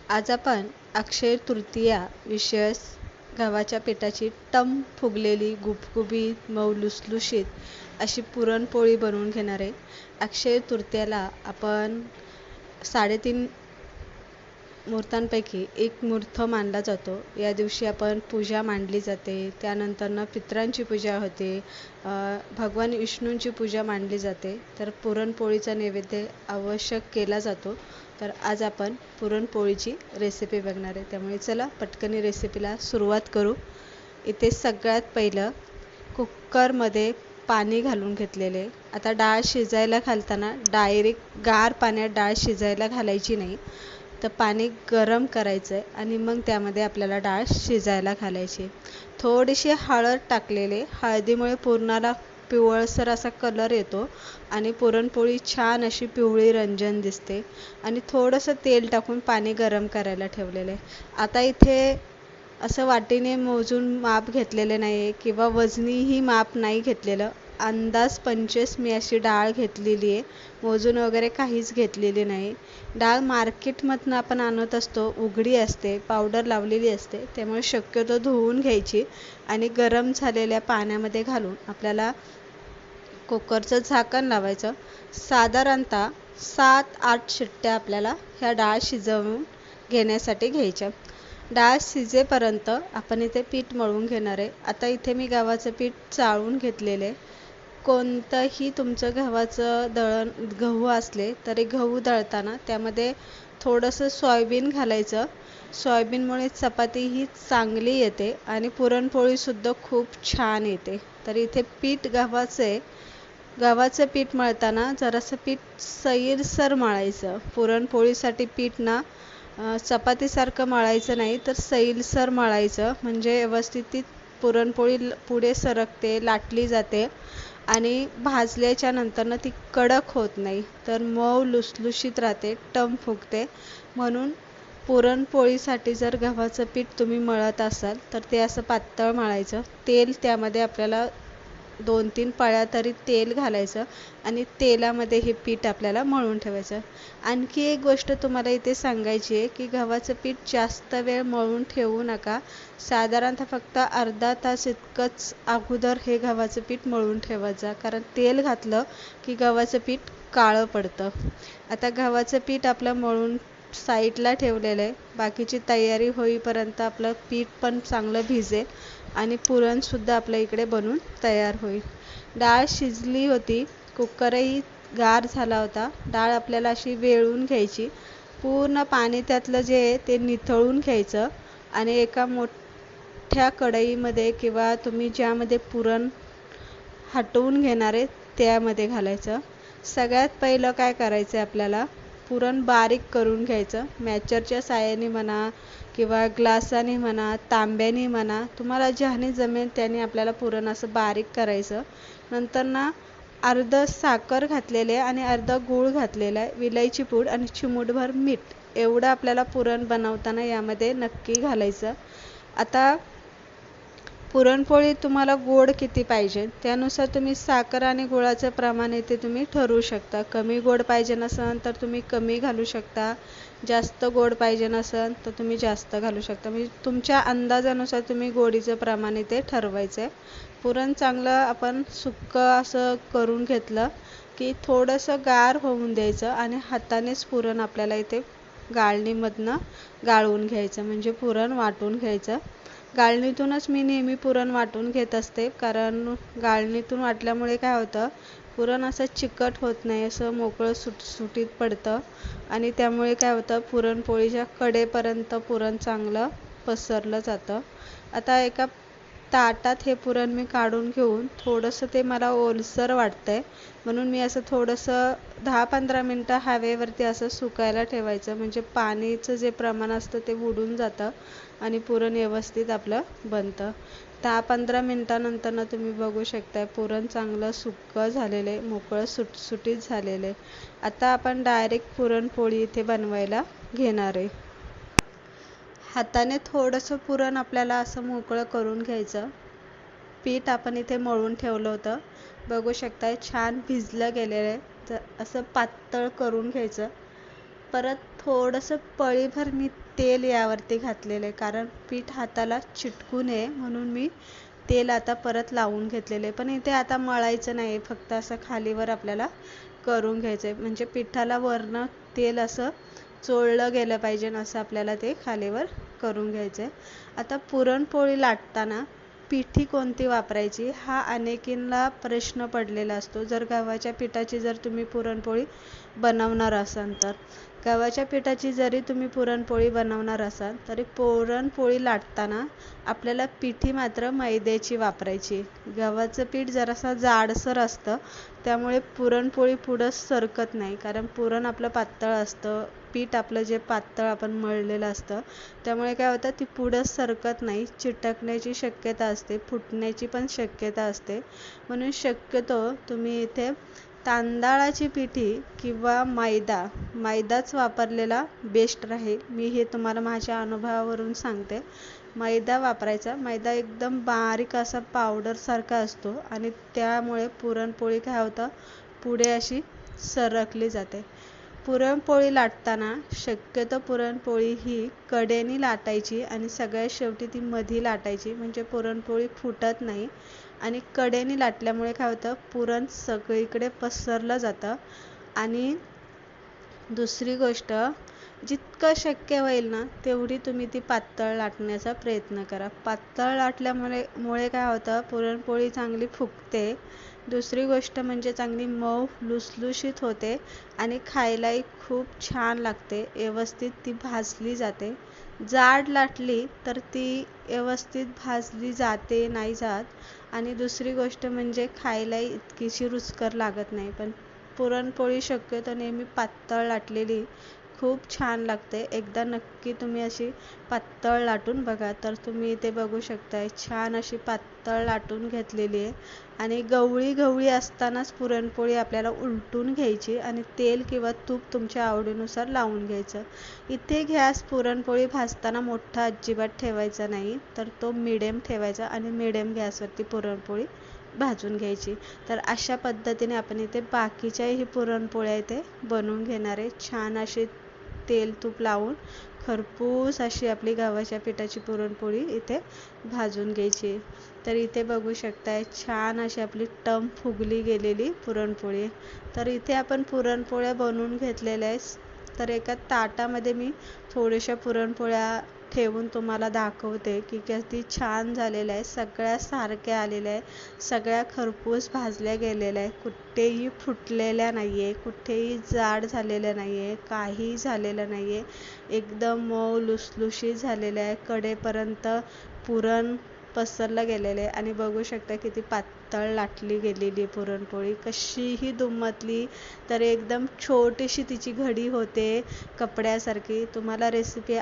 आज आपण अक्षय तृतीया विशेष गव्हाच्या पिठाची टम फुगलेली गुबगुबीत मऊ लुसलुशीत अशी पुरणपोळी बनवून घेणार आहे. अक्षय तृतीयाला आपण 3.5 मुहूर्तांपैकी एक मुहूर्त मानला जातो. या दिवशी आपण पूजा मांडली जाते. त्यानंतर पितरांची पूजा होते. भगवान विष्णूंची पूजा मांडली जाते. तर पुरणपोळीचा नैवेद्य आवश्यक केला जातो. तर आज आपण पुरणपोळीची रेसिपी बघणार आहे. त्यामुळे चला पटकन रेसिपीला सुरुवात करू. इथे सगळ्यात पहिलं कुकरमध्ये पाणी घालून घेतलेले. आता डाळ शिजायला घालताना डायरेक्ट गार पाण्यात डाळ शिजायला घालायची नाही, तर पाणी गरम करायचं आणि मग त्यामध्ये आपल्याला डाळ शिजायला घालायची. थोडीशी हळद टाकलेले. हळदीमुळे पुरणाला पिवळसर असा कलर येतो आणि पुरणपोळी छान अशी पिवळी रंजन दिसते. आणि थोडंसं तेल टाकून पाणी गरम करायला ठेवलेलं आहे. आता इथे असं वाटीने मोजून माप घेतलेले नाही आहे किंवा वजनीही माप नाही घेतलेलं. अंदाज 25 मी अशी डाळ घेतलेली आहे. मोजून वगैरे काहीच घेतलेली नाही. डाळ मार्केटमधनं आपण आणत असतो, उघडी असते, पावडर लावलेली असते. त्यामुळे शक्यतो धुवून घ्यायची आणि गरम झालेल्या पाण्यामध्ये घालून आपल्याला कुकरचं झाकण लावायचं. साधारणतः 7-8 शिट्ट्या आपल्याला ह्या डाळ शिजवून घेण्यासाठी घ्यायच्या. डाळ शिजेपर्यंत आपण इथे पीठ मळून घेणार आहे. आता इथे मी गव्हाचं पीठ चाळून घेतलेलं आहे. कोणतंही तुमचं गव्हाचं गहू असले तरी गहू दळताना त्यामध्ये थोडंसं सोयाबीन घालायचं. सोयाबीनमुळे चपाती ही चांगली येते आणि पुरणपोळीसुद्धा खूप छान येते. तर इथे पीठ गव्हाचं पीठ मळताना जरासं पीठ सैलसर मळायचं. पुरणपोळीसाठी पीठ ना चपातीसारखं मळायचं नाही, तर सैलसर मळायचं. म्हणजे व्यवस्थित ती पुरणपोळी पुढे सरकते, लाटली जाते आणि भाजल्याच्या नंतरनं ती कडक होत नाही, तर मऊ लुसलुशीत राहते, टम फुगते. म्हणून पुरणपोळीसाठी जर गव्हाचं पीठ तुम्ही मळत असाल तर ते असं पातळ मळायचं. तेल त्यामध्ये आपल्याला 2-3 पळ्या तरी तेल घालायचं आणि तेलामध्ये हे पीठ आपल्याला मळून ठेवायचं. आणखी एक गोष्ट तुम्हाला इथे सांगायची आहे की गव्हाचं पीठ जास्त वेळ मळून ठेवू नका. साधारणतः फक्त अर्धा तास इतकंच अगोदर हे गव्हाचं पीठ मळून ठेवत जा, कारण तेल घातलं की गव्हाचं पीठ काळं पडतं. आता गव्हाचं पीठ आपलं मळून साईडला ठेवलेलं आहे. बाकीची तयारी होईपर्यंत आपलं पीठ पण चांगलं भिजेल आणि पुरणसुद्धा आपल्या इकडे बनून तयार होईल. डाळ शिजली होती, कुकरही गार झाला होता. डाळ आपल्याला अशी वेळून घ्यायची. पूर्ण पाणी त्यातलं जे आहे ते निथळून घ्यायचं आणि एका मोठ्या कढईमध्ये किंवा तुम्ही ज्यामध्ये पुरण हटवून घेणार आहे त्यामध्ये घालायचं. सगळ्यात पहिलं काय करायचं आहे, आपल्याला पुरण बारीक करून घ्यायचं. मॅचरच्या साहाय्याने म्हणा किंवा ग्लासाने म्हणा, तांब्याने म्हणा, तुम्हाला ज्याने जमेल त्याने आपल्याला पुरण असं बारीक करायचं. नंतर ना अर्धं साखर घातलेलं आहे आणि अर्धा गूळ घातलेला आहे, विलायची पूड आणि चिमूटभर मीठ एवढं आपल्याला पुरण बनवताना यामध्ये नक्की घालायचं. आता पुरणपोळी तुम्हाला गोड किती पाहिजे त्यानुसार तुम्ही साखर आणि गुळाचं प्रमाण इथे तुम्ही ठरवू शकता. कमी गोड पाहिजे नसेल तर तुम्ही कमी घालू शकता. जास्त गोड पाहिजे नसेल तर तुम्ही जास्त घालू शकता. म्हणजे तुमच्या अंदाजानुसार तुम्ही गोडीचं प्रमाण इथे ठरवायचं आहे. पुरण चांगलं आपण सुक्कं असं करून घेतलं की थोडंसं गार होऊन द्यायचं आणि हातानेच पुरण आपल्याला इथे गाळणीमधनं गाळून घ्यायचं, म्हणजे पुरण वाटून घ्यायचं. गाळणीतूनच मी नेहमी पुरण वाटून घेत असते, कारण गाळणीतून वाटल्यामुळे काय होतं, पुरण असं चिकट होत नाही, असं मोकळं सुटसुटीत पडतं आणि त्यामुळे काय होतं, पुरणपोळीच्या कडेपर्यंत पुरण चांगलं पसरलं जातं. आता एका ताटात हे पुरण मी काढून घेऊन थोडंसं ते मला ओलसर वाटतंय म्हणून मी असं थोडंसं 10-15 मिनटं हवेवरती असं सुकायला ठेवायचं. म्हणजे पाणीचं जे प्रमाण असतं ते उडून जातं आणि पुरण व्यवस्थित आपलं बनतं. 10-15 मिनटानंतर तुम्ही बघू शकताय पुरण चांगलं सुक्कं झालेलं आहे, मोकळं सुटसुटीत झालेलं आहे. आता आपण डायरेक्ट पुरणपोळी इथे बनवायला घेणार आहे. हाताने थोडंसं पुरण आपल्याला असं मोकळं करून घ्यायचं. पीठ आपण इथे मळून ठेवलं होतं, बघू शकताय छान भिजलं गेलेलं आहे. तर असं पातळ करून घ्यायचं. परत थोडंसं पळीभर मी तेल यावरती घातलेलं आहे, कारण पीठ हाताला चिटकू नये म्हणून मी तेल आता परत लावून घेतलेले. पण इथे आता मळायचं नाही, फक्त असं खालीवर आपल्याला करून घ्यायचं आहे. म्हणजे पिठाला वरनं तेल असं चोळलं गेलं पाहिजे, असं आपल्याला ते खालीवर करून घ्यायचं आहे. आता पुरणपोळी लाटताना पिठी कोणती वापरायची हा अनेकींना प्रश्न पडलेला असतो. जर गव्हाच्या पिठाची जर तुम्ही पुरणपोळी बनवणार असाल तर गव्हाच्या पिठाची जरी तुम्ही पुरणपोळी बनवणार असाल तरी पुरणपोळी लाटताना आपल्याला पिठी मात्र मैद्याची वापरायची. गव्हाचं पीठ जरासं जाडसर असतं, त्यामुळे पुरणपोळी पुढं सरकत नाही, कारण पुरण आपलं पातळ असतं, पीठ आपलं जे पातळ आपण मळलेलं असतं, त्यामुळे काय होतं ती पुढं सरकत नाही, चिटकण्याची शक्यता असते, फुटण्याची पण शक्यता असते. म्हणून शक्यतो तुम्ही इथे तांदळाची पिठी किंवा मैदाच वापरलेला बेस्ट राहील. मी हे तुम्हाला माझ्या अनुभवावरून सांगते. मैदा वापरायचा. मैदा एकदम बारीक असा पावडरसारखा असतो आणि त्यामुळे पुरणपोळी काय होतं पुढे अशी सरकली जाते. पुरणपोळी लाटताना शक्यतो पुरणपोळी ही कडेने लाटायची आणि सगळ्यात शेवटी ती मधी लाटायची, म्हणजे पुरणपोळी फुटत नाही. आणि कडेने लाटल्यामुळे काय होतं पुरण सगळीकडे पसरलं जातं. आणि दुसरी गोष्ट, जितकं शक्य होईल ना तेवढी तुम्ही ती पातळ लाटण्याचा प्रयत्न करा. पातळ लाटल्यामुळे काय होतं पुरणपोळी चांगली फुगते. दुसरी गोष्ट म्हणजे चांगली मऊ लुसलुशीत होते आणि खायलाही खूप छान लागते. व्यवस्थित ती भाजली जाते. जाड लाटली तर ती व्यवस्थित भाजली जाते नाही जात. आणि दुसरी गोष्ट म्हणजे खायलाही इतकीशी रुचकर लागत नाही. पण पुरणपोळी शक्यतो नेहमी पातळ लाटलेली खूप छान लागते. एकदा नक्की तुम्ही अशी पातळ लाटून बघा. तर तुम्ही इथे बघू शकताय छान अशी पातळ लाटून घेतलेली आहे. आणि गवळी असतानाच पुरणपोळी आपल्याला उलटून घ्यायची आणि तेल किंवा तूप तुमच्या आवडीनुसार लावून घ्यायचं. इथे गॅस पुरणपोळी भाजताना मोठा अजिबात ठेवायचा नाही, तर तो मिडियम ठेवायचा आणि मिडियम गॅसवरती पुरणपोळी भाजून घ्यायची. तर अशा पद्धतीने आपण इथे बाकीच्याही पुरणपोळ्या इथे बनवून घेणार आहे. छान अशी तेल तूप लावून खरपूस अशी आपली गव्हाच्या पिठाची पुरणपोळी इथे भाजून घ्यायची. तर इथे बघू शकताय छान अशी आपली टम फुगली गेलेली पुरणपोळी. तर इथे आपण पुरणपोळ्या बनवून घेतलेल्या आहेत. तर एका ताटामध्ये मी थोड्याशा पुरणपोळ्या ठेवून तुम्हाला दाखवते की किती छान झालेल्या आहे. सगळ्या सारख्या आलेल्या आहे, सगळ्या खरपूस भाजल्या गेलेल्या आहे, कुठेही फुटलेल्या नाही आहे, कुठेही जाड झालेलं नाही आहे, काही झालेलं नाही आहे. एकदम मऊ लुसलुशीत झालेलं आहे. कडेपर्यंत पुरण पसरलं गेलेलं आहे आणि बघू शकता किती पातळ लाटली गेलेली पुरणपोळी. कशीही दुमतली तर एकदम छोटीशी तिची घडी होते कपड्यासारखी. तुम्हाला रेसिपी